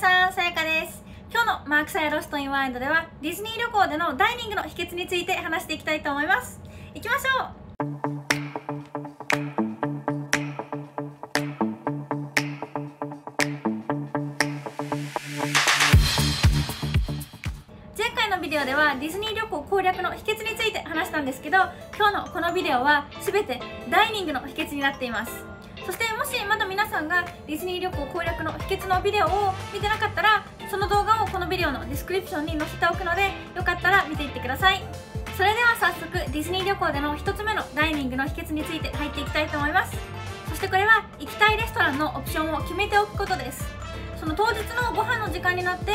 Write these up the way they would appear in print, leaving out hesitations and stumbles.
さん、さやかです。今日のマークサヤロストインワイルドではディズニー旅行でのダイニングの秘訣について話していきたいと思います。行きましょう。前回のビデオではディズニー旅行攻略の秘訣について話したんですけど、今日のこのビデオは全てダイニングの秘訣になっています。そしてもしまだ皆さんがディズニー旅行攻略の秘訣のビデオを見てなかったら、その動画をこのビデオのディスクリプションに載せておくので、よかったら見ていってください。それでは早速ディズニー旅行での1つ目のダイニングの秘訣について入っていきたいと思います。そしてこれは行きたいレストランのオプションを決めておくことです。その当日のご飯の時間になって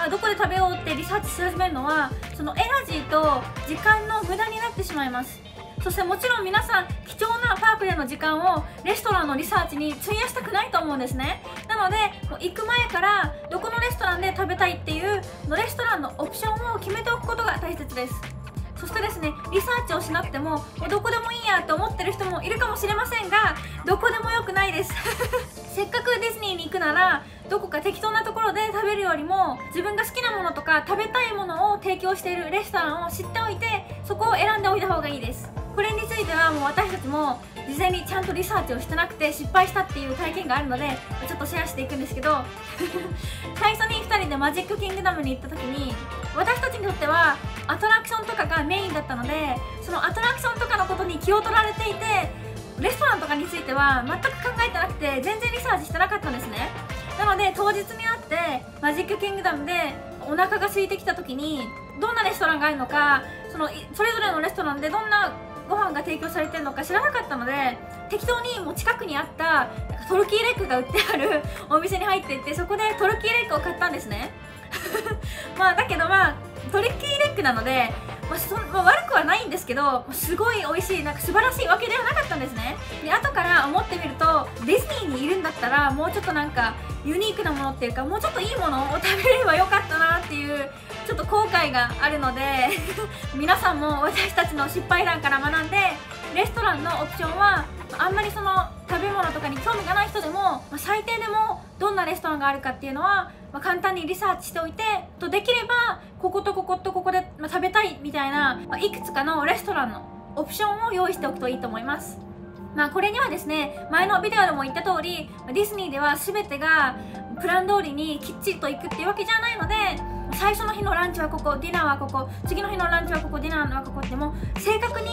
どこで食べようってリサーチし始めるのは、そのエナジーと時間の無駄になってしまいます。そしてもちろん皆さん貴重なパークでの時間をレストランのリサーチに費やしたくないと思うんですね。なのでもう行く前からどこのレストランで食べたいっていうレストランのオプションを決めておくことが大切です。そしてですね、リサーチをしなくてもどこでもいいやって思ってる人もいるかもしれませんが、どこでもよくないですせっかくディズニーに行くならどこか適当なところで食べるよりも、自分が好きなものとか食べたいものを提供しているレストランを知っておいて、そこを選んでおいた方がいいです。これについてはもう私たちも事前にちゃんとリサーチをしてなくて失敗したっていう体験があるので、ちょっとシェアしていくんですけど最初に2人でマジックキングダムに行った時に、私たちにとってはアトラクションとかがメインだったので、そのアトラクションとかのことに気を取られていて、レストランとかについては全く考えてなくて全然リサーチしてなかったんですね。なので当日になってマジックキングダムでお腹が空いてきた時にどんなレストランがあるのか、それぞれのレストランでどんなご飯が提供されてるのか知らなかったので、適当にもう近くにあったトルキーレッグが売ってあるお店に入っていって、そこでトルキーレッグを買ったんですねだけどトルキーレッグなので、悪くはないんですけど、すごい美味しい、素晴らしいわけではなかったんですね。で後から思ってみると、ディズニーにいるんだったらもうちょっとユニークなものっていうか、もうちょっといいものを食べれればよかったなっていうちょっと後悔があるので皆さんも私たちの失敗談から学んで、レストランのオプションはあんまり食べ物とかに興味がない人でも、最低でもどんなレストランがあるかっていうのは簡単にリサーチしておいて、できればこことこことここで食べたいみたいな、いくつかのレストランのオプションを用意しておくといいと思います。これにはですね、前のビデオでも言った通り、ディズニーでは全てがプラン通りにきっちりと行くっていうわけじゃないので、最初の日のランチはここ、ディナーはここ、次の日のランチはここ、ディナーはここっても正確に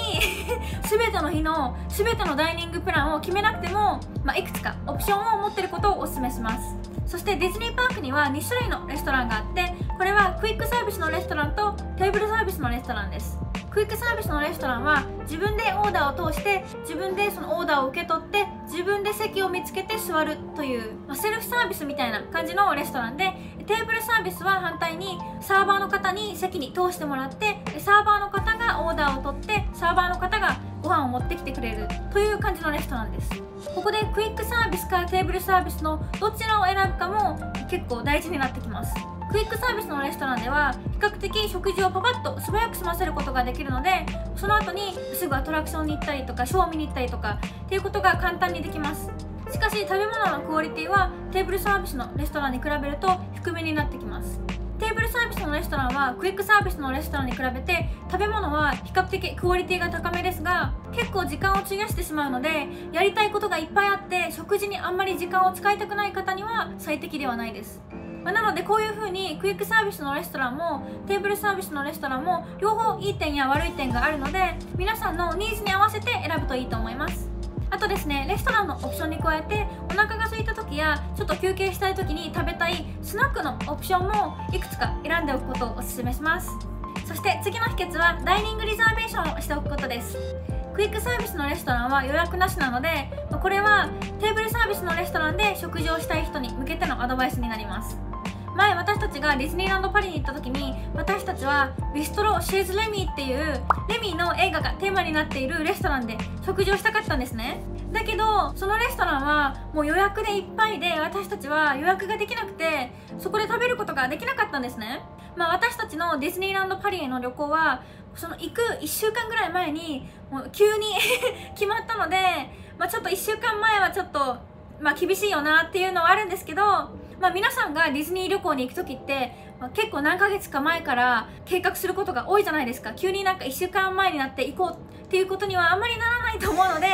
全ての日の全てのダイニングプランを決めなくても、いくつかオプションを持っていることをお勧めします。そしてディズニーパークには2種類のレストランがあって、これはクイックサービスのレストランとテーブルサービスのレストランです。クイックサービスのレストランは自分でオーダーを通して、自分でそのオーダーを受け取って、自分で席を見つけて座るという、セルフサービスみたいな感じのレストランで、テーブルサービスは反対にサーバーの方に席に通してもらって、サーバーの方がオーダーを取って、サーバーの方がご飯を持ってきてくれるという感じのレストランです。ここでクイックサービスかテーブルサービスのどちらを選ぶかも結構大事になってきます。クイックサービスのレストランでは比較的食事をパパッと素早く済ませることができるので、その後にすぐアトラクションに行ったりとかショーを見に行ったりとかっていうことが簡単にできます。しかし食べ物のクオリティはテーブルサービスのレストランに比べると低めになってきます。テーブルサービスのレストランはクイックサービスのレストランに比べて食べ物は比較的クオリティが高めですが、結構時間を費やしてしまうので、やりたいことがいっぱいあって食事にあんまり時間を使いたくない方には最適ではないです。なのでこういう風にクイックサービスのレストランもテーブルサービスのレストランも両方いい点や悪い点があるので、皆さんのニーズに合わせて選ぶといいと思います。あとですね、レストランのオプションに加えて、お腹が空いた時やちょっと休憩したい時に食べたいスナックのオプションもいくつか選んでおくことをお勧めします。そして次の秘訣はダイニングリザーベーションをしておくことです。クイックサービスのレストランは予約なしなので、これはテーブルサービスのレストランで食事をしたい人に向けてのアドバイスになります。前私たちがディズニーランドパリに行った時に、私たちはビストロ・シェーズ・レミーっていうレミーの映画がテーマになっているレストランで食事をしたかったんですね。だけどそのレストランはもう予約でいっぱいで、私たちは予約ができなくてそこで食べることができなかったんですね。私たちのディズニーランドパリへの旅行はその行く1週間ぐらい前にもう急に決まったので、ちょっと1週間前はちょっと厳しいよなっていうのはあるんですけど、皆さんがディズニー旅行に行く時って、結構何ヶ月か前から計画することが多いじゃないですか。急になんか1週間前になって行こうっていうことにはあんまりならないと思うので、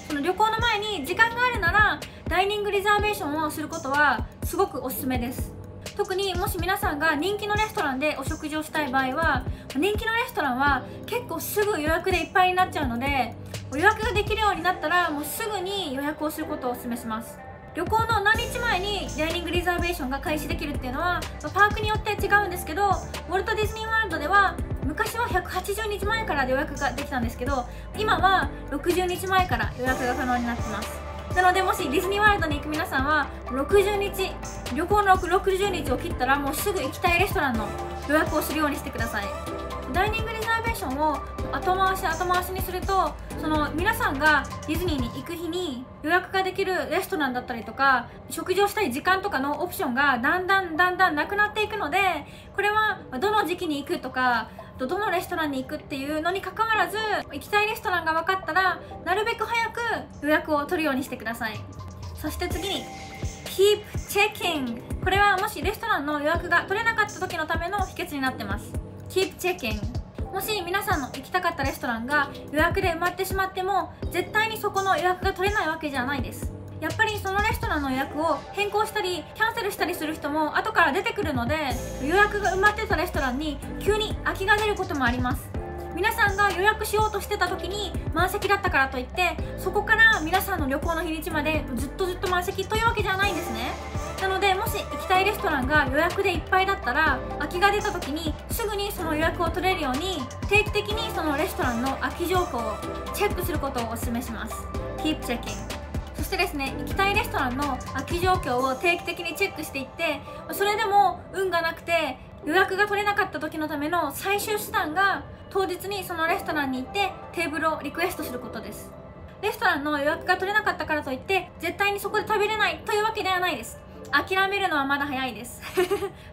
その旅行の前に時間があるならダイニングリザーベーションをすることはすごくおすすめです。特にもし皆さんが人気のレストランでお食事をしたい場合は、人気のレストランは結構すぐ予約でいっぱいになっちゃうので、予約ができるようになったらもうすぐに予約をすることをおすすめします。旅行の何日前にダイニングリザーベーションが開始できるっていうのは、パークによって違うんですけど、ウォルト・ディズニー・ワールドでは昔は180日前から予約ができたんですけど、今は60日前から予約が可能になってます。なのでもしディズニーワールドに行く皆さんは60日、旅行の60日を切ったらもうすぐ行きたいレストランの予約をするようにしてください。ダイニングリザーベーションを後回しにすると、その皆さんがディズニーに行く日に予約ができるレストランだったりとか、食事をしたい時間とかのオプションがだんだんなくなっていくので、これはどの時期に行くとかどのレストランに行くっていうのにかかわらず、行きたいレストランが分かったらなるべく早く予約を取るようにしてください。そして次に Keep checking。 これはもしレストランの予約が取れなかった時のための秘訣になってます。 Keep checking。 もし皆さんの行きたかったレストランが予約で埋まってしまっても、絶対にそこの予約が取れないわけじゃないです。やっぱりそのレストランの予約を変更したりキャンセルしたりする人も後から出てくるので、予約が埋まってたレストランに急に空きが出ることもあります。皆さんが予約しようとしてた時に満席だったからといって、そこから皆さんの旅行の日にちまでずっと満席というわけじゃないんですね。なのでもし行きたいレストランが予約でいっぱいだったら、空きが出た時にすぐにその予約を取れるように定期的にそのレストランの空き状況をチェックすることをお勧めします。 Keep checking。そしてですね、行きたいレストランの空き状況を定期的にチェックしていって、それでも運がなくて予約が取れなかった時のための最終手段が、当日にそのレストランに行ってテーブルをリクエストすることです。レストランの予約が取れなかったからといって絶対にそこで食べれないというわけではないです。諦めるのはまだ早いです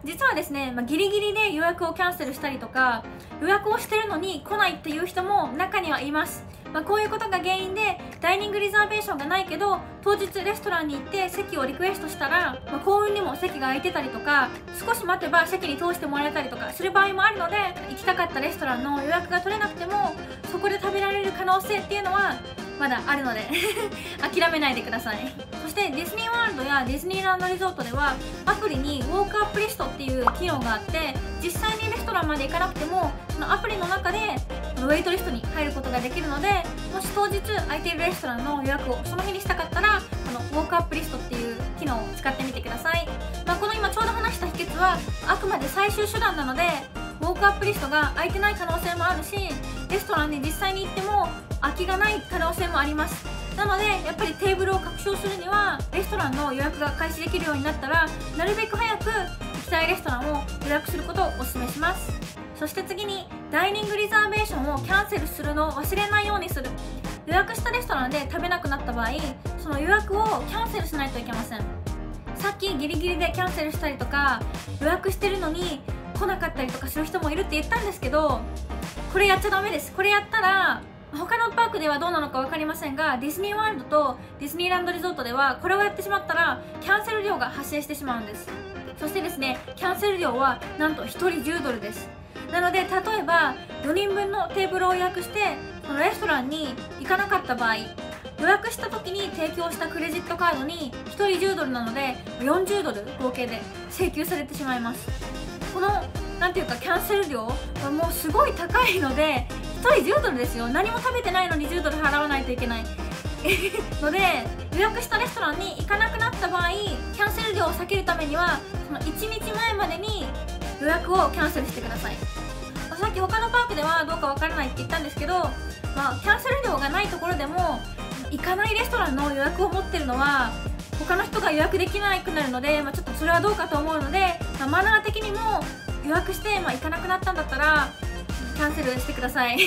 実はですね、ギリギリで予約をキャンセルしたりとか、予約をしてるのに来ないっていう人も中にはいます。こういうことが原因でダイニングリザーベーションがないけど当日レストランに行って席をリクエストしたら、幸運にも席が空いてたりとか、少し待てば席に通してもらえたりとかする場合もあるので、行きたかったレストランの予約が取れなくてもそこで食べられる可能性っていうのはまだあるので諦めないでください。そしてディズニーワールドやディズニーランドリゾートではアプリにウォークアップリストっていう機能があって、実際にレストランまで行かなくてもそのアプリの中でウェイトリストに入ることができるので、もし当日空いているレストランの予約をその日にしたかったら、このウォークアップリストっていう機能を使ってみてください。この今ちょうど話した秘訣はあくまで最終手段なので、ウォークアップリストが空いてない可能性もあるし、レストランに実際に行っても空きがない可能性もあります。なのでやっぱりテーブルを確保するにはレストランの予約が開始できるようになったら、なるべく早く行きたいレストランを予約することをお勧めします。そして次にダイニングリザーベーションをキャンセルするのを忘れないようにする。予約したレストランで食べなくなった場合、その予約をキャンセルしないといけません。さっきギリギリでキャンセルしたりとか、予約してるのに来なかったりとかする人もいるって言ったんですけど、これやっちゃダメです。これやったら他のパークではどうなのか分かりませんが、ディズニーワールドとディズニーランドリゾートではこれをやってしまったらキャンセル料が発生してしまうんです。そしてですね、キャンセル料はなんと1人10ドルです。なので例えば4人分のテーブルを予約してそのレストランに行かなかった場合、予約した時に提供したクレジットカードに1人10ドルなので40ドル合計で請求されてしまいます。このなんていうかキャンセル料はもうすごい高いので、1人10ドルですよ。何も食べてないのに10ドル払わないといけないので、予約したレストランに行かなくなった場合、キャンセル料を避けるためにはその1日前までに予約をキャンセルしてください。さっき他のパークではどうかわからないって言ったんですけど、キャンセル料がないところでも行かないレストランの予約を持ってるのは他の人が予約できなくなるので、ちょっとそれはどうかと思うので、マナー的にも予約して、行かなくなったんだったらキャンセルしてください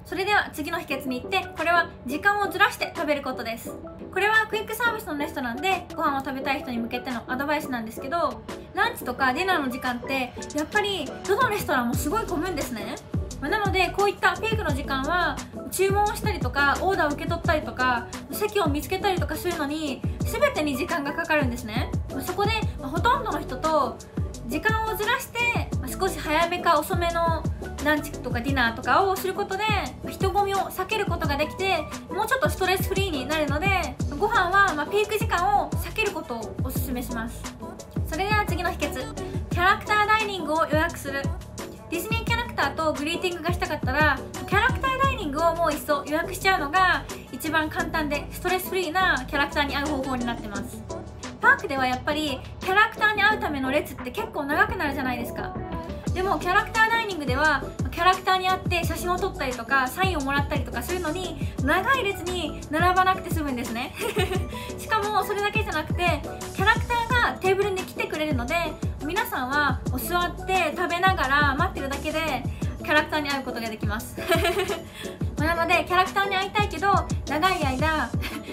それでは次の秘訣に行って、これは時間をずらして食べることです。これはクイックサービスのレストランでご飯を食べたい人に向けてのアドバイスなんですけど、ランチとかディナーの時間ってやっぱりどのレストランもすごい混むんですね。なのでこういったピークの時間は注文をしたりとかオーダーを受け取ったりとか席を見つけたりとかするのに全てに時間がかかるんですね。そこで、ほとんどの人と時間をずらして、少し早めか遅めのランチとかディナーとかをすることで人混みを避けることができて、もうちょっとストレスフリーになるので、ご飯はピーク時間を避けることをおすすめします。それでは次の秘訣、キャラクターダイニングを予約する。ディズニーキャラクターとグリーティングがしたかったら、キャラクターダイニングをもう一層予約しちゃうのが一番簡単でストレスフリーなキャラクターに合う方法になってます。パークではやっぱりキャラクターに会うための列って結構長くなるじゃないですか。でもキャラクターダイニングではキャラクターに会って写真を撮ったりとかサインをもらったりとかするのに長い列に並ばなくて済むんですねしかもそれだけじゃなくて、キャラクターがテーブルに来てくれるので、皆さんは座って食べながら待ってるだけでキャラクターに会うことができますなのでキャラクターに会いたいけど長い間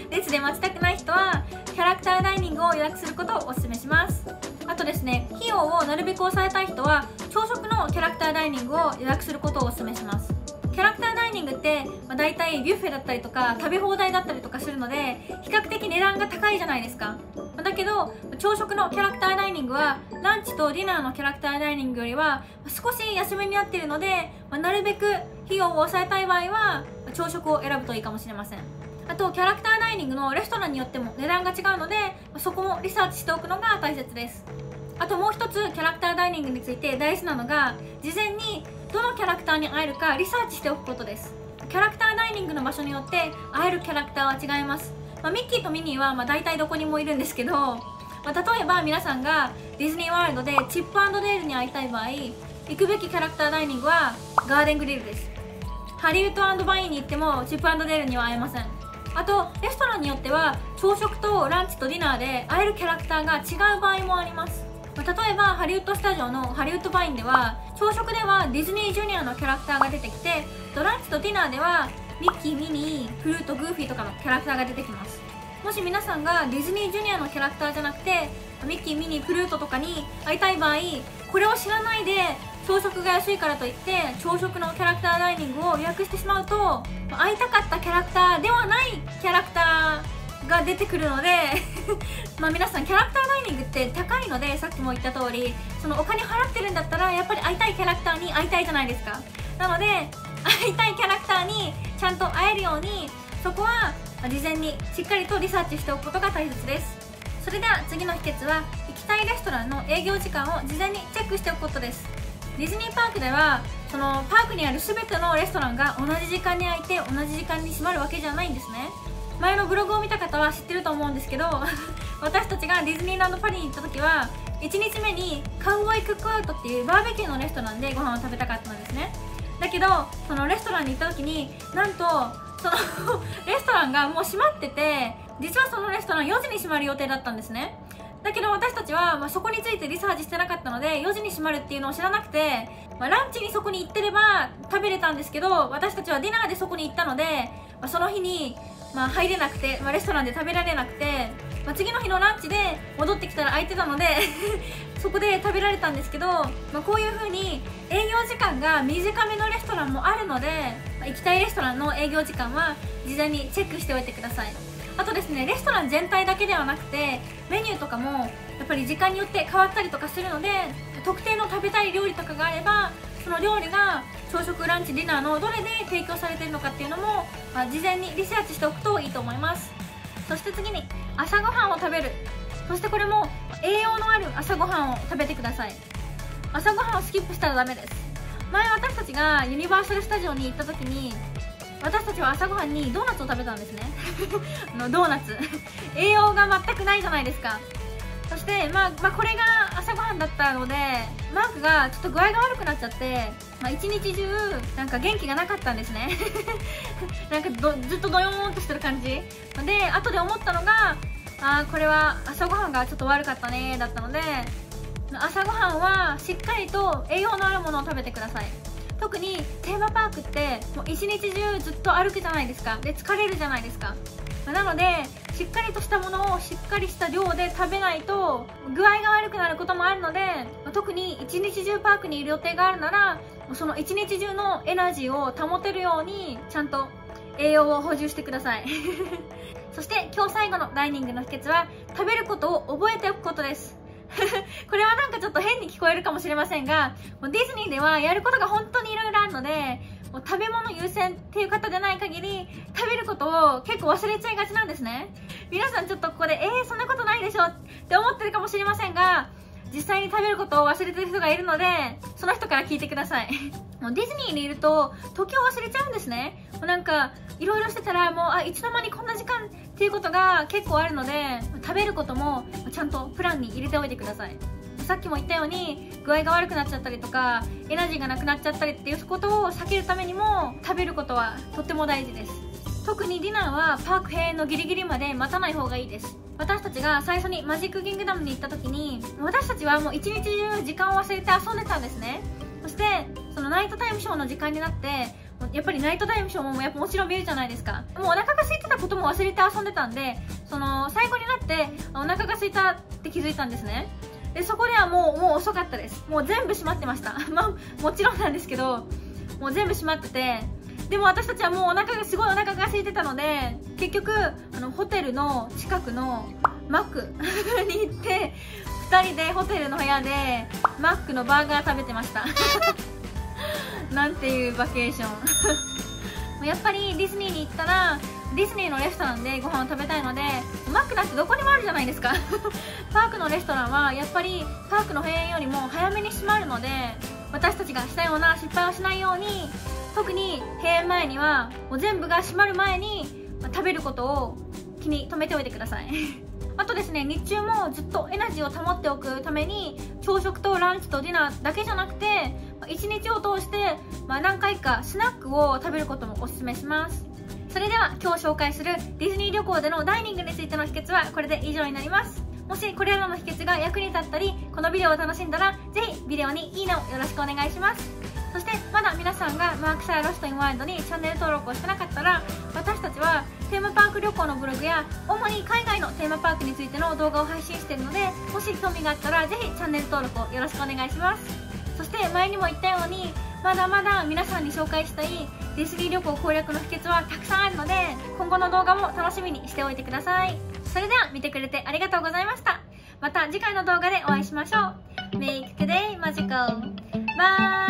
列で待ちたくない人はキャラクターダイニングを予約することをお勧めします。あとですね、費用をなるべく抑えたい人は朝食のキャラクターダイニングを予約することをお勧めします。キャラクターダイニングってだいたいビュッフェだったりとか食べ放題だったりとかするので、比較的値段が高いじゃないですか。だけど朝食のキャラクターダイニングはランチとディナーのキャラクターダイニングよりは少し安めになっているので、なるべく費用を抑えたい場合は朝食を選ぶといいかもしれません。あとキャラクターダイニングのレストランによっても値段が違うので、そこもリサーチしておくのが大切です。あともう一つキャラクターダイニングについて大事なのが、事前にどのキャラクターに会えるかリサーチしておくことです。キャラクターダイニングの場所によって会えるキャラクターは違います。ミッキーとミニーは大体どこにもいるんですけど、例えば皆さんがディズニーワールドでチップ&デールに会いたい場合、行くべきキャラクターダイニングはガーデングリルです。ハリウッド&バインに行ってもチップ&デールには会えません。あとレストランによっては朝食とランチとディナーで会えるキャラクターが違う場合もあります。例えばハリウッドスタジオのハリウッドバインでは朝食ではディズニージュニアのキャラクターが出てきて、ランチとディナーではミッキー、ミニー、プルート、グーフィーとかのキャラクターが出てきます。もし皆さんがディズニージュニアのキャラクターじゃなくてミッキー、ミニー、プルートとかに会いたい場合、これを知らないで朝食が安いからといって朝食のキャラクターダイニングを予約してしまうと、会いたかったキャラクターではないキャラクターが出てくるので皆さんキャラクターダイニングって高いので、さっきも言った通りそのお金払ってるんだったらやっぱり会いたいキャラクターに会いたいじゃないですか。なので会いたいキャラクターにちゃんと会えるように、そこは事前にしっかりとリサーチしておくことが大切です。それでは次の秘訣は、行きたいレストランの営業時間を事前にチェックしておくことです。ディズニーパークではそのパークにある全てのレストランが同じ時間に開いて同じ時間に閉まるわけじゃないんですね。前のブログを見た方は知ってると思うんですけど私たちがディズニーランドパリに行った時は1日目にカウボーイクックアウトっていうバーベキューのレストランでご飯を食べたかったんですね。だけどそのレストランに行った時になんとそのレストランがもう閉まってて、実はそのレストラン4時に閉まる予定だったんですね。だけど私たちはそこについてリサーチしてなかったので4時に閉まるっていうのを知らなくて、ランチにそこに行ってれば食べれたんですけど、私たちはディナーでそこに行ったので、その日に入れなくて、レストランで食べられなくて、次の日のランチで戻ってきたら空いてたのでそこで食べられたんですけど、こういう風に営業時間が短めのレストランもあるので、行きたいレストランの営業時間は事前にチェックしておいてください。あとですね、レストラン全体だけではなくてメニューとかもやっぱり時間によって変わったりとかするので、特定の食べたい料理とかがあればその料理が朝食、ランチ、ディナーのどれで提供されているのかっていうのも、事前にリサーチしておくといいと思います。そして次に朝ごはんを食べる。そしてこれも栄養のある朝ごはんを食べてください。朝ごはんをスキップしたらダメです。前私たちがユニバーサルスタジオに行った時に私たちは朝ごはんにドーナツを食べたんですねドーナツ栄養が全くないじゃないですか。そしてこれが朝ごはんだったのでマークがちょっと具合が悪くなっちゃって、一日中なんか元気がなかったんですねなんかずっとドヨーンとしてる感じで、後で思ったのがこれは朝ごはんがちょっと悪かったねだったので、朝ごはんはしっかりと栄養のあるものを食べてください。特にテーマパークってもう一日中ずっと歩くじゃないですか。で疲れるじゃないですか。なのでしっかりとしたものをしっかりした量で食べないと具合が悪くなることもあるので、特に一日中パークにいる予定があるならその一日中のエナジーを保てるようにちゃんと栄養を補充してくださいそして今日最後のダイニングの秘訣は食べることを覚えておくことです。これはなんかちょっと変に聞こえるかもしれませんが、もうディズニーではやることが本当にいろいろあるので、もう食べ物優先っていう方でない限り食べることを結構忘れちゃいがちなんですね。皆さんちょっとここでそんなことないでしょって思ってるかもしれませんが、実際に食べることを忘れてる人がいるので、その人から聞いてください。もうディズニーにいると時を忘れちゃうんですね。もうなんかいろいろしてたらもういつの間にこんな時間っていうことが結構あるので、食べることもちゃんとプランに入れておいてください。さっきも言ったように具合が悪くなっちゃったりとかエナジーがなくなっちゃったりっていうことを避けるためにも食べることはとっても大事です。特にディナーはパーク閉園のギリギリまで待たない方がいいです。私たちが最初にマジックキングダムに行った時に、私たちはもう一日中時間を忘れて遊んでたんですね。そしてそのナイトタイムショーの時間になって、やっぱりナイトタイムショーもやっぱもちろん見るじゃないですか。もうお腹が空いてたことも忘れて遊んでたんで、その最後になってお腹が空いたって気づいたんですね。でそこではもう遅かったです。もう全部閉まってました。もちろんなんですけど、もう全部閉まってて、でも私たちはもうすごいお腹が空いてたので、結局ホテルの近くのマックに行って2人でホテルの部屋でマックのバーガー食べてました。なんていうバケーション。やっぱりディズニーに行ったらディズニーのレストランでご飯を食べたいので、マックなんてどこにもあるじゃないですか。パークのレストランはやっぱりパークの閉園よりも早めに閉まるので、私たちがしたような失敗をしないように、特に閉園前にはもう全部が閉まる前に食べることを気に留めておいてください。あとですね、日中もずっとエナジーを保っておくために朝食とランチとディナーだけじゃなくて、1日を通して何回かスナックを食べることもおすすめします。それでは今日紹介するディズニー旅行でのダイニングについての秘訣はこれで以上になります。もしこれらの秘訣が役に立ったりこのビデオを楽しんだら、ぜひビデオにいいねをよろしくお願いします。そしてまだ皆さんがマークシャイロストインワールドにチャンネル登録をしてなかったら、私たちはテーマパーク旅行のブログや主に海外のテーマパークについての動画を配信しているので、もし興味があったらぜひチャンネル登録をよろしくお願いします。そして前にも言ったように、まだまだ皆さんに紹介したいディズニー旅行攻略の秘訣はたくさんあるので、今後の動画も楽しみにしておいてください。それでは見てくれてありがとうございました。また次回の動画でお会いしましょう。Make today magical! Bye!